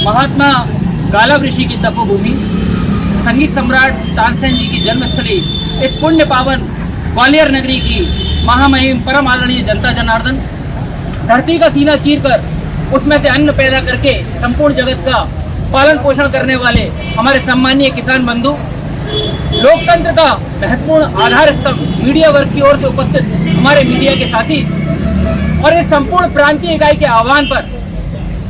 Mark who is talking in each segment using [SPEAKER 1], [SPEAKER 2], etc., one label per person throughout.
[SPEAKER 1] महात्मा गालव ऋषि की तपोभूमि, संगीत सम्राट तानसेन जी की जन्मस्थली, इस पुण्य पावन ग्वालियर नगरी की महामहिम परम आदरणीय जनता जनार्दन धरती का सीना चीर कर उसमें से अन्न पैदा करके संपूर्ण जगत का पालन पोषण करने वाले हमारे सम्मानीय किसान बंधु, लोकतंत्र का महत्वपूर्ण आधार स्तंभ मीडिया वर्ग की ओर से उपस्थित हमारे मीडिया के साथी और इस संपूर्ण प्रांतीय इकाई के आह्वान पर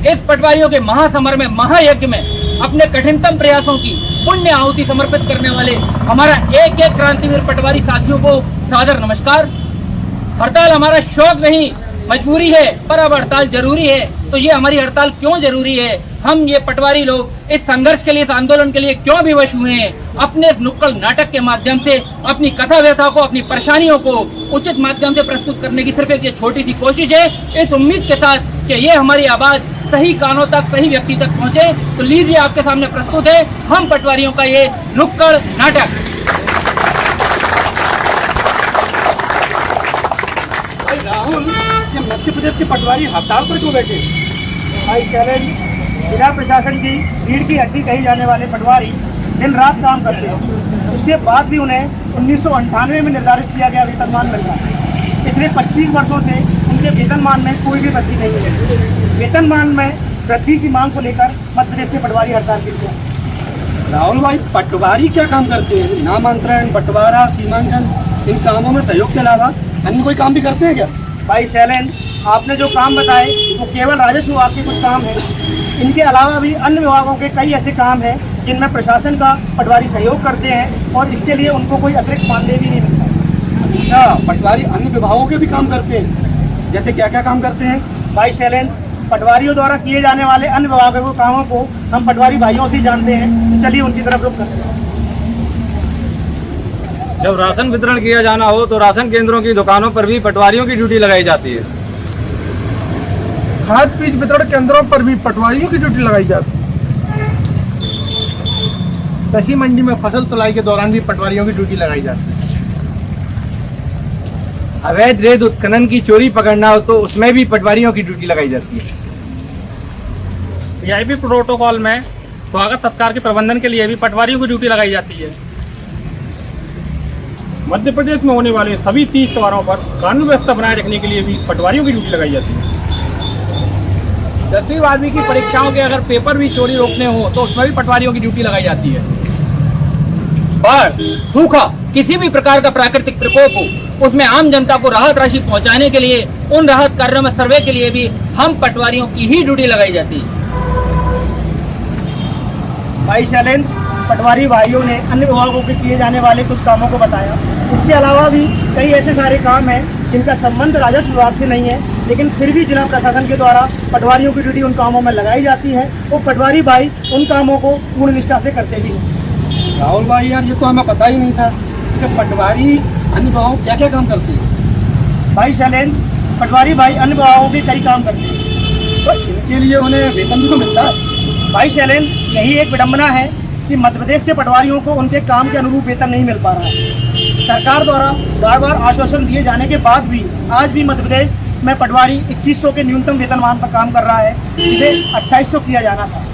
[SPEAKER 1] इस पटवारियों के महासमर में, महायज्ञ में अपने कठिनतम प्रयासों की पुण्य आहुति समर्पित करने वाले हमारा एक एक क्रांतिवीर पटवारी साथियों को सादर नमस्कार। हड़ताल हमारा शौक नहीं, मजबूरी है, पर अब हड़ताल जरूरी है। तो ये हमारी हड़ताल क्यों जरूरी है, हम ये पटवारी लोग इस संघर्ष के लिए, इस आंदोलन के लिए क्यों विवश हुए हैं, अपने इस नुक्कड़ नाटक के माध्यम से अपनी कथा व्यथा को, अपनी परेशानियों को उचित माध्यम से प्रस्तुत करने की सिर्फ एक ये छोटी सी कोशिश है, इस उम्मीद के साथ कि ये हमारी आवाज सही कानों तक, सही व्यक्ति तक पहुंचे। तो लीजिए आपके सामने प्रस्तुत है हम पटवारियों का ये नुक्कड़ नाटक।
[SPEAKER 2] भाई राहुल, ये मध्य प्रदेश के पटवारी हड़ताल पर क्यों बैठे?
[SPEAKER 3] भाई चैलेंज, जिला प्रशासन की रीढ़ की हड्डी कही जाने वाले पटवारी दिन रात काम करते हैं, उसके बाद भी उन्हें 1998 में निर्धारित किया गया वेतनमान मिल रहा है। पिछले 25 वर्षों से उनके वेतनमान में कोई भी वृद्धि नहीं है। वेतनमान में वृद्धि की मांग को लेकर मध्य प्रदेश के पटवारी हड़ताल पर हैं।
[SPEAKER 2] राहुल भाई, पटवारी क्या काम करते हैं? नामांतरण, बंटवारा, सीमांकन, इन कामों में सहयोग के अलावा अन्य कोई काम भी करते हैं क्या?
[SPEAKER 3] भाई शैलेंद्र, आपने जो काम बताए वो केवल राजस्व विभाग के कुछ काम हैं। इनके अलावा भी अन्य विभागों के कई ऐसे काम हैं जिनमें प्रशासन का पटवारी सहयोग करते हैं और इसके लिए उनको कोई अतिरिक्त मानदेय भी नहीं मिलता।
[SPEAKER 2] अच्छा, पटवारी अन्य विभागों के भी काम करते हैं, जैसे क्या क्या काम करते हैं?
[SPEAKER 3] भाई शैलेंद्र, पटवारियों द्वारा किए जाने वाले अन्य विभागों के कामों को हम पटवारी भाइयों से जानते हैं, तो चलिए उनकी तरफ रुख करते हैं।
[SPEAKER 4] जब राशन वितरण किया जाना हो तो राशन केंद्रों की दुकानों पर भी पटवारियों की ड्यूटी लगाई जाती है।
[SPEAKER 5] खाद बीज वितरण केंद्रों पर भी पटवारियों की ड्यूटी लगाई जाती है। कृषि मंडी में फसल तुलाई के दौरान भी पटवारियों की ड्यूटी लगाई जाती है।
[SPEAKER 4] अवैध रेत उत्खनन की चोरी पकड़ना हो तो उसमें भी पटवारियों की ड्यूटी लगाई जाती है।
[SPEAKER 6] वीआईपी प्रोटोकॉल में स्वागत सत्कार के प्रबंधन के लिए भी पटवारियों की ड्यूटी लगाई जाती है। मध्य प्रदेश में होने वाले सभी 30 त्योहारों पर कानून व्यवस्था बनाए रखने के लिए भी पटवारियों की ड्यूटी लगाई जाती है।
[SPEAKER 1] 10वीं 12वीं की परीक्षाओं के अगर पेपर भी चोरी रोकने हो तो उसमें भी पटवारियों की ड्यूटी लगाई जाती है। और सूखा, किसी भी प्रकार का प्राकृतिक प्रकोप हो, उसमें आम जनता को राहत राशि पहुंचाने के लिए, उन राहत कार्यों में सर्वे के लिए भी हम पटवारियों की ही ड्यूटी लगाई जाती है।
[SPEAKER 3] भाई शैलेंद्र, पटवारी भाइयों ने अन्य विभागों के किए जाने वाले कुछ कामों को बताया। इसके अलावा भी कई ऐसे सारे काम हैं जिनका संबंध राजस्व विभाग से नहीं है, लेकिन फिर भी जिला प्रशासन के द्वारा पटवारियों की ड्यूटी उन कामों में लगाई जाती है। वो पटवारी भाई उन कामों को पूर्ण निष्ठा से करते भी हैं।
[SPEAKER 2] राहुल भाई यार, ये तो हमें पता ही नहीं था कि पटवारी अन्य विभागों क्या क्या काम करते हैं।
[SPEAKER 3] भाई शैलेंद्र, पटवारी भाई अन्य विभागों के कई काम करते हैं,
[SPEAKER 2] तो इनके लिए उन्हें वेतन भी तो मिलता है।
[SPEAKER 3] भाई शैलेंद्र, यही एक विडंबना है कि मध्य प्रदेश के पटवारियों को उनके काम के अनुरूप वेतन नहीं मिल पा रहा है। सरकार द्वारा बार बार आश्वासन दिए जाने के बाद भी आज भी मध्य प्रदेश में पटवारी 2100 के न्यूनतम वेतनमान पर काम कर रहा है, जिसे 2800 किया जाना था।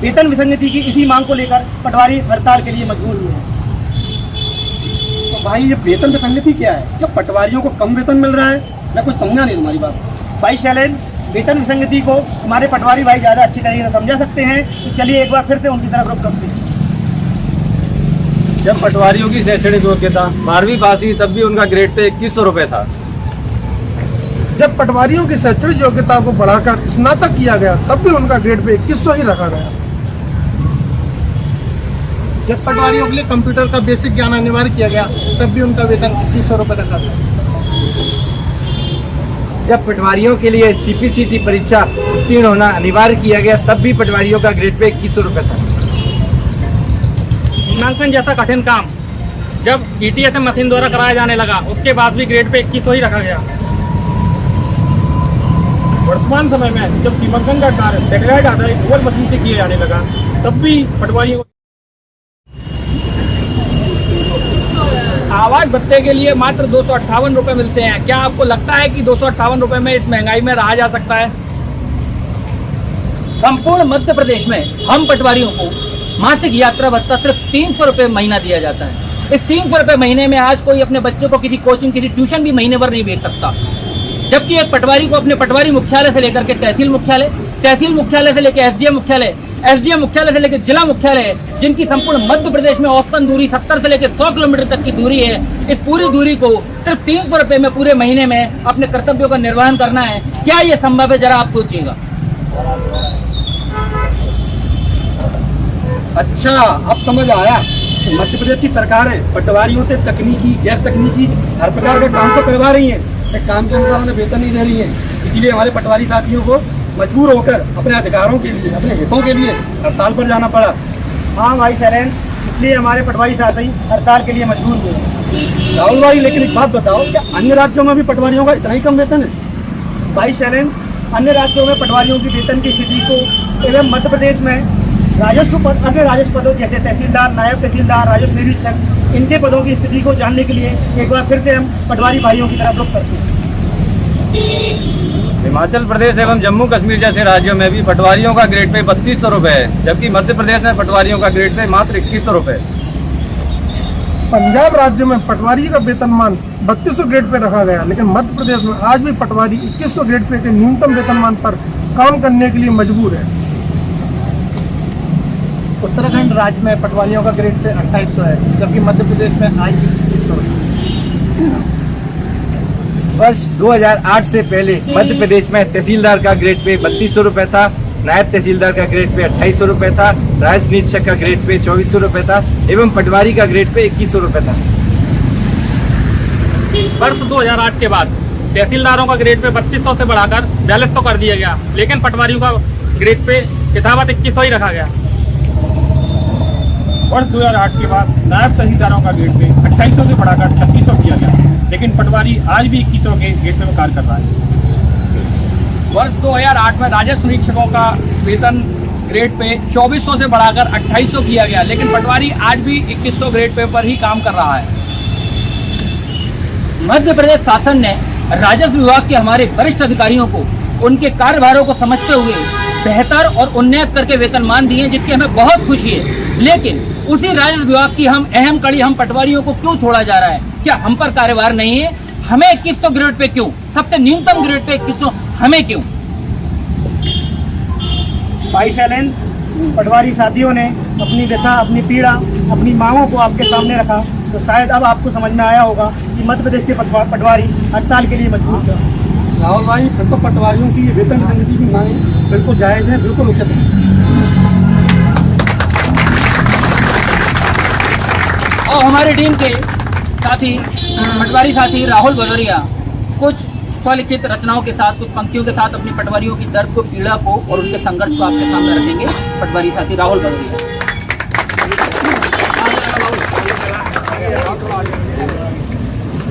[SPEAKER 3] वेतन विसंगति की इसी मांग को लेकर पटवारी हड़ताल के लिए मजबूर हुए हैं।
[SPEAKER 2] तो भाई, ये वेतन विसंगति क्या है? क्या पटवारियों को कम वेतन मिल रहा है? मैं कुछ समझा नहीं तुम्हारी बात।
[SPEAKER 3] भाई शैलेंद्र, वेतन विसंगति को हमारे पटवारी भाई ज़्यादा अच्छी तरीके से समझा सकते हैं, तो चलिए एक बार फिर से उनकी तरफ रुख करते हैं।
[SPEAKER 4] जब पटवारियों की शैक्षणिक योग्यता 12वीं पास थी तब भी उनका ग्रेड पे 2100 रुपये था।
[SPEAKER 5] जब पटवारियों की शैक्षणिक योग्यता को बढ़ाकर स्नातक किया गया तब भी उनका ग्रेड पे 2100 ही रखा गया। जब पटवारियों के लिए कंप्यूटर का बेसिक ज्ञान अनिवार्य किया गया तब भी उनका वेतन 2100 रुपये रखा गया।
[SPEAKER 4] जब पटवारियों के लिए CPCT परीक्षा उत्तीर्ण होना अनिवार्य किया गया तब भी पटवारियों का ग्रेड पे 2100 रुपये था।
[SPEAKER 1] सीमांकन जैसा कठिन काम जब ETSM मशीन द्वारा कराया जाने लगा, उसके बाद भी ग्रेड पे 2100 ही रखा गया।
[SPEAKER 6] वर्तमान समय में जब सीमांकन का कार्य सैटेलाइट आधारित डुअल मशीन से किया जाने लगा, तब भी पटवारियों को
[SPEAKER 1] आवाज भत्ते के लिए मात्र 258 रुपए मिलते हैं। क्या आपको लगता है कि 258 रुपए में इस महंगाई में रहा जा सकता है? संपूर्ण मध्य प्रदेश में हम पटवारियों को मासिक यात्रा भत्ता सिर्फ 300 रुपए महीना दिया जाता है। इस 300 रुपए महीने में आज कोई अपने बच्चों को किसी कोचिंग, किसी ट्यूशन भी महीने भर नहीं भेज सकता, जबकि एक पटवारी को अपने पटवारी मुख्यालय से लेकर के तहसील मुख्यालय, तहसील मुख्यालय से लेकर SDM मुख्यालय, SDM मुख्यालय से लेकर जिला मुख्यालय, जिनकी संपूर्ण मध्य प्रदेश में औसतन दूरी 70 से लेकर 100 किलोमीटर तक की दूरी है, इस पूरी दूरी को सिर्फ 300 रुपए में पूरे महीने में अपने कर्तव्यों का निर्वहन करना है। क्या ये संभव है? जरा आप सोचिएगा।
[SPEAKER 2] अच्छा, अब समझ आया। तो मध्य प्रदेश की सरकार है पटवारियों से तकनीकी, गैर तकनीकी हर प्रकार का काम तो करवा रही है, काम के अनुसार उन्हें वेतन नहीं दे रही है। इसीलिए हमारे पटवारी साथियों को मजबूर होकर अपने अधिकारों के लिए, अपने हितों के लिए हड़ताल पर जाना पड़ा।
[SPEAKER 3] हाँ भाई शैलेंद्र, इसलिए हमारे पटवारी साथी हड़ताल के लिए मजबूर हुए।
[SPEAKER 2] राहुल भाई, लेकिन एक बात बताओ, क्या अन्य राज्यों में भी पटवारियों का इतना ही कम वेतन है?
[SPEAKER 3] भाई शैलेंद्र, अन्य राज्यों में पटवारियों की वेतन की स्थिति को एवं मध्य प्रदेश में राजस्व पद, अन्य राजस्व पदों जैसे तहसीलदार, नायब तहसीलदार, राजस्व निरीक्षक, इनके पदों की स्थिति को जानने के लिए एक बार फिर से हम पटवारी भाइयों की तरफ रुख करते हैं।
[SPEAKER 4] हिमाचल प्रदेश एवं जम्मू कश्मीर जैसे राज्यों में भी पटवारियों का ग्रेड पे 3200 रुपये है, जबकि मध्य प्रदेश में पटवारियों का ग्रेड पे मात्र 2100 रुपये।
[SPEAKER 5] पंजाब राज्य में पटवारी का वेतनमान 3200 ग्रेड पे रखा गया, लेकिन मध्य प्रदेश में आज भी पटवारी 2100 ग्रेड पे के न्यूनतम वेतनमान पर काम करने के लिए मजबूर है।
[SPEAKER 3] उत्तराखंड राज्य में पटवारियों का ग्रेड पे 2800 है, जबकि मध्य प्रदेश में आज भी 2100 है।
[SPEAKER 7] वर्ष 2008 से पहले मध्य प्रदेश में तहसीलदार का ग्रेड पे 3200 रुपये था, नायब तहसीलदार का ग्रेड पे 2800 रुपये था, राजस्व निरीक्षक का ग्रेड पे 2400 रुपये था एवं पटवारी का ग्रेड पे 2100 रुपये था।
[SPEAKER 1] वर्ष 2008 के बाद तहसीलदारों का ग्रेड पे 3200 से बढ़ाकर 4200 कर दिया गया, लेकिन पटवारियों का ग्रेड पे किताबत 2100 ही रखा गया।
[SPEAKER 6] वर्ष 2008 के बाद नायब तहसीलदारों का ग्रेड पे 2800 से बढ़ाकर 3600 किया गया, लेकिन पटवारी आज भी 2100 के ग्रेड पे कार्य कर रहा है।
[SPEAKER 1] वर्ष 2008 में राजस्व निरीक्षकों का वेतन ग्रेड पे 2400 से बढ़ाकर 2800 किया गया, लेकिन पटवारी आज भी 2100 ग्रेड पे पर ही काम कर रहा है। मध्य प्रदेश शासन ने राजस्व विभाग के हमारे वरिष्ठ अधिकारियों को उनके कार्यभारों को समझते हुए बेहतर और उन्नत करके वेतनमान दिए, जिसकी हमें बहुत खुशी है। लेकिन उसी राजस्व विभाग की हम अहम कड़ी हम पटवारियों को क्यों छोड़ा जा रहा है? क्या हम पर कार्यभार नहीं है? हमें 2100 ग्रेड पे क्यों? सबसे न्यूनतम ग्रेड पे 2100 हमें क्यों?
[SPEAKER 3] भाई शैलेंद्र, पटवारी साथियों ने अपनी व्यथा, अपनी पीड़ा, अपनी मांगों को आपके सामने रखा, तो शायद अब आपको समझ में आया होगा कि मध्य प्रदेश के पटवारी हड़ताल के लिए मजबूर थे।
[SPEAKER 2] राहुल भाई, फिर तो पटवारियों की वेतन संगति की मांग बिल्कुल जायज़ है, बिल्कुल उचित है।
[SPEAKER 1] और हमारे टीम के साथी, पटवारी साथी राहुल भदौरिया कुछ स्वलिखित रचनाओं के साथ, कुछ पंक्तियों के साथ अपनी पटवारियों की दर्द को, पीड़ा को और उनके संघर्ष को आपके सामने रखेंगे। पटवारी साथी राहुल भदौरिया।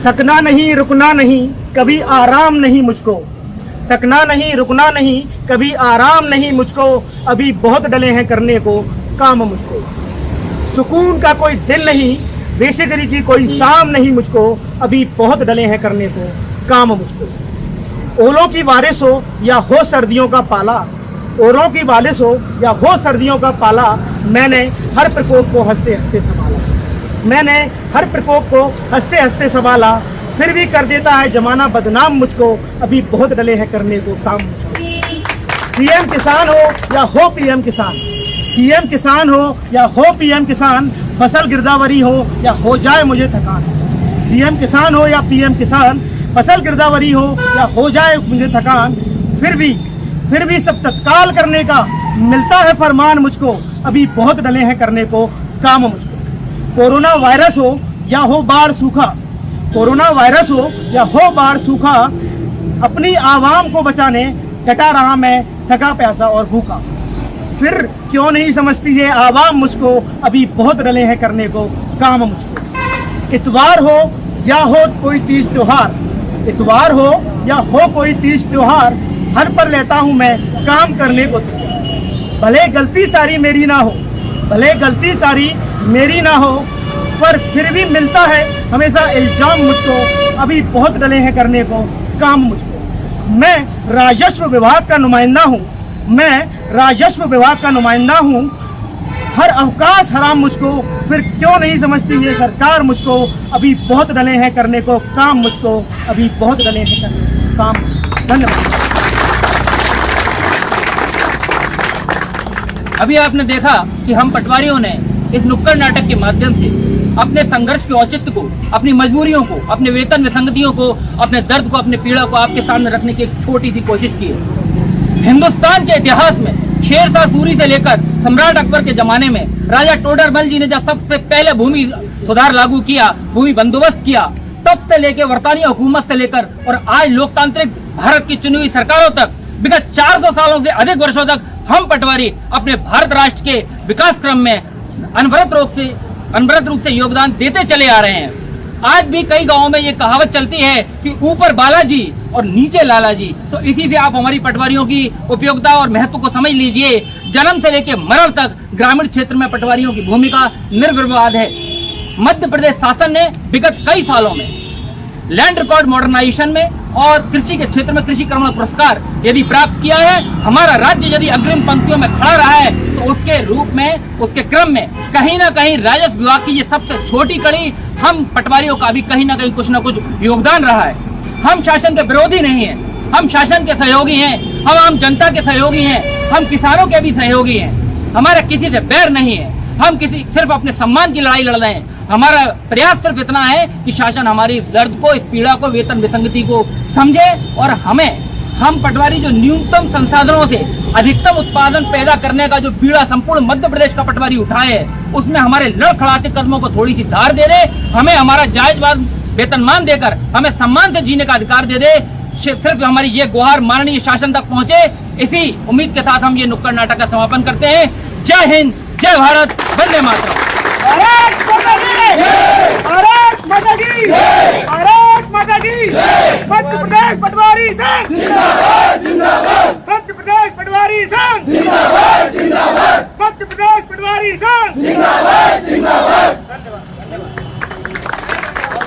[SPEAKER 3] थकना नहीं, रुकना नहीं, कभी आराम नहीं मुझको। थकना नहीं, रुकना नहीं, कभी आराम नहीं मुझको। अभी बहुत डले हैं करने को काम मुझको। सुकून का कोई दिल नहीं, बेशिकरी की कोई शाम नहीं मुझको। अभी बहुत डले हैं करने को काम मुझको। ओलों की बारिश हो या हो सर्दियों का पाला, ओलों की बारिश हो या हो सर्दियों का पाला, मैंने हर प्रकोप को हंसते हंसते संभाला। मैंने हर प्रकोप को हंसते हंसते संभाला, फिर भी कर देता है जमाना बदनाम मुझको। अभी बहुत डले हैं करने को काम मुझको। सीएम किसान हो या हो पीएम किसान, सीएम किसान हो या हो पीएम किसान, फसल गिरदावरी हो या हो जाए मुझे थकान। सीएम किसान हो या पीएम किसान, फसल गिरदावरी हो या हो जाए मुझे थकान, फिर भी सब तत्काल करने का मिलता है फरमान मुझको। अभी बहुत डले हैं करने को काम मुझको। कोरोना वायरस हो या हो बाढ़ सूखा, कोरोना वायरस हो या हो बाढ़ सूखा, अपनी आवाम को बचाने डटा रहा मैं थका प्यासा और भूखा। फिर क्यों नहीं समझती ये आवाम मुझको, अभी बहुत डले हैं करने को काम मुझको। इतवार हो या हो कोई तीज त्योहार, इतवार हो या हो कोई तीज त्योहार, हर पर लेता हूँ मैं काम करने को तैयार। भले गलती सारी मेरी ना हो, भले गलती सारी मेरी ना हो, पर फिर भी मिलता है हमेशा इल्जाम मुझको, अभी बहुत डले हैं करने को काम मुझको। मैं राजस्व विभाग का नुमाइंदा हूँ, मैं राजस्व विभाग का नुमाइंदा हूँ, हर अवकाश हराम मुझको, फिर क्यों नहीं समझती ये सरकार मुझको, अभी बहुत डले हैं करने को काम मुझको, अभी बहुत डले हैं करने को काम मुझको। धन्यवाद।
[SPEAKER 1] अभी आपने देखा कि हम पटवारियों ने इस नुक्कड़ नाटक के माध्यम से अपने संघर्ष के औचित्य को, अपनी मजबूरियों को, अपने वेतन विसंगतियों को, अपने दर्द को, अपने पीड़ा को आपके सामने रखने की एक छोटी सी कोशिश की है। हिंदुस्तान के इतिहास में शेरशाह सूरी से लेकर सम्राट अकबर के जमाने में राजा टोडरमल जी ने जब सबसे पहले भूमि सुधार लागू किया, भूमि बंदोबस्त किया, तब से लेकर वर्तानी हुकूमत से लेकर और आज लोकतांत्रिक भारत की चुनी हुई सरकारों तक, विगत 400 सालों से अधिक वर्षों तक हम पटवारी अपने भारत राष्ट्र के विकास क्रम में अनवरत रूप से योगदान देते चले आ रहे हैं। आज भी कई गांवों में ये कहावत चलती है कि ऊपर बालाजी और नीचे लाला जी। तो इसी से आप हमारी पटवारियों की उपयोगिता और महत्व को समझ लीजिए। जन्म से लेकर मरण तक ग्रामीण क्षेत्र में पटवारियों की भूमिका निर्विवाद है। मध्य प्रदेश शासन ने विगत कई सालों में लैंड रिकॉर्ड मॉडर्नाइजेशन में और कृषि के क्षेत्र में कृषि कर्मण पुरस्कार यदि प्राप्त किया है, हमारा राज्य यदि अग्रिम पंक्तियों में खड़ा रहा है, तो उसके रूप में, उसके क्रम में कहीं ना कहीं राजस्व विभाग की ये सबसे छोटी कड़ी हम पटवारियों का भी कहीं ना कहीं कुछ ना कुछ योगदान रहा है। हम शासन के विरोधी नहीं है, हम शासन के सहयोगी हैं, हम आम जनता के सहयोगी हैं, हम किसानों के भी सहयोगी हैं। हमारा किसी से बैर नहीं है, हम किसी सिर्फ अपने सम्मान की लड़ाई लड़ रहे हैं। हमारा प्रयास सिर्फ इतना है कि शासन हमारी दर्द को, इस पीड़ा को, वेतन विसंगति को समझे और हम पटवारी जो न्यूनतम संसाधनों से अधिकतम उत्पादन पैदा करने का जो पीड़ा संपूर्ण मध्य प्रदेश का पटवारी उठाए है, उसमें हमारे लड़खड़ाते कदमों को थोड़ी सी धार दे दे, हमें हमारा जायजवाद वेतनमान देकर हमें सम्मान से जीने का अधिकार दे दे। सिर्फ हमारी ये गुहार माननीय शासन तक पहुंचे, इसी उम्मीद के साथ हम ये नुक्कड़ नाटक का समापन करते हैं। जय हिंद, जय भारत, वंदे मातरम।
[SPEAKER 3] भारत माता की जय, भारत माता की जय, भारत माता की जय। मध्य प्रदेश पटवारी संघ